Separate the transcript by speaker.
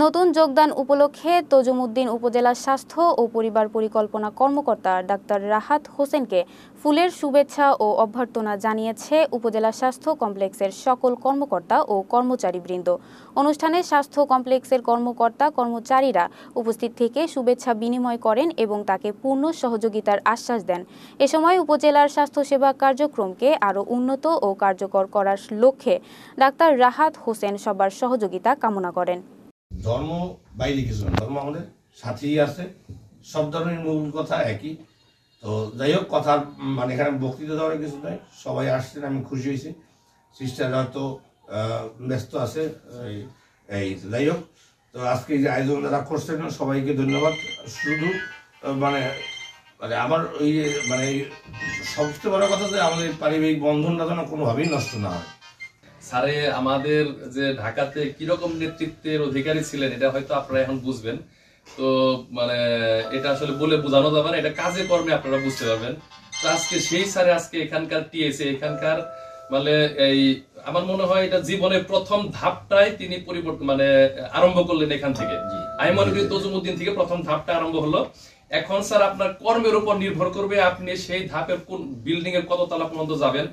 Speaker 1: নতুন যোগদান উপলক্ষে তজুমউদ্দিন উপজেলা স্বাস্থ্য ও পরিবার পরিকল্পনা কর্মকর্তা ডাক্তার রাহাত হোসেনকে ফুলের শুভেচ্ছা ও অভ্যর্থনা জানিয়েছে উপজেলা স্বাস্থ্য কমপ্লেক্সের সকল কর্মকর্তা ও কর্মচারীবৃন্দ। অনুষ্ঠানে স্বাস্থ্য কমপ্লেক্সের কর্মকর্তা কর্মচারীরা উপস্থিত থেকে শুভেচ্ছা বিনিময় করেন এবং তাকে পূর্ণ সহযোগিতার আশ্বাস দেন। এ সময় উপজেলার স্বাস্থ্যসেবা কার্যক্রমকে আরও উন্নত ও কার্যকর করার লক্ষ্যে ডাক্তার রাহাত হোসেন সবার সহযোগিতা কামনা করেন।
Speaker 2: ধর্ম বাইরে কিছু না, ধর্ম আমাদের সাথেই আছে, সব ধরনের মূল কথা একই। তো যাই হোক, কথার মানে এখানে বক্তৃতা দেওয়ার কিছু নয়, সবাই আসছেন, আমি খুশি হয়েছি। সিস্টার হয়তো ব্যস্ত আছে, এই যাই হোক। তো আজকে যে আয়োজন যারা করছেন সবাইকে ধন্যবাদ। শুধু মানে মানে আমার ওই মানে সবচেয়ে বড় কথা যে আমাদের পারিবারিক বন্ধনটা যেন কোনোভাবেই নষ্ট না হয়।
Speaker 3: স্যারে আমাদের যে ঢাকাতে কিরকম নেতৃত্বের অধিকারী ছিলেন এটা হয়তো আপনারা এখন বুঝবেন। তো মানে এটা আসলে বলে বোঝানো যাবে না, এটা কাজে কর্মে আপনারা বুঝতে পারবেন। তো আজকে সেই স্যারে আজকে এখানকার টিএসএ এখানকার মানে এই আমার মনে হয় এটা জীবনের প্রথম ধাপটাই তিনি পরিবর্তন মানে আরম্ভ করলেন এখান থেকে। আমি মনে করি তজুমউদ্দিন থেকে প্রথম ধাপটা আরম্ভ হলো। এখন স্যার আপনার কর্মের উপর নির্ভর করবে আপনি সেই ধাপের কোন বিল্ডিং এর কত তলা পর্যন্ত যাবেন।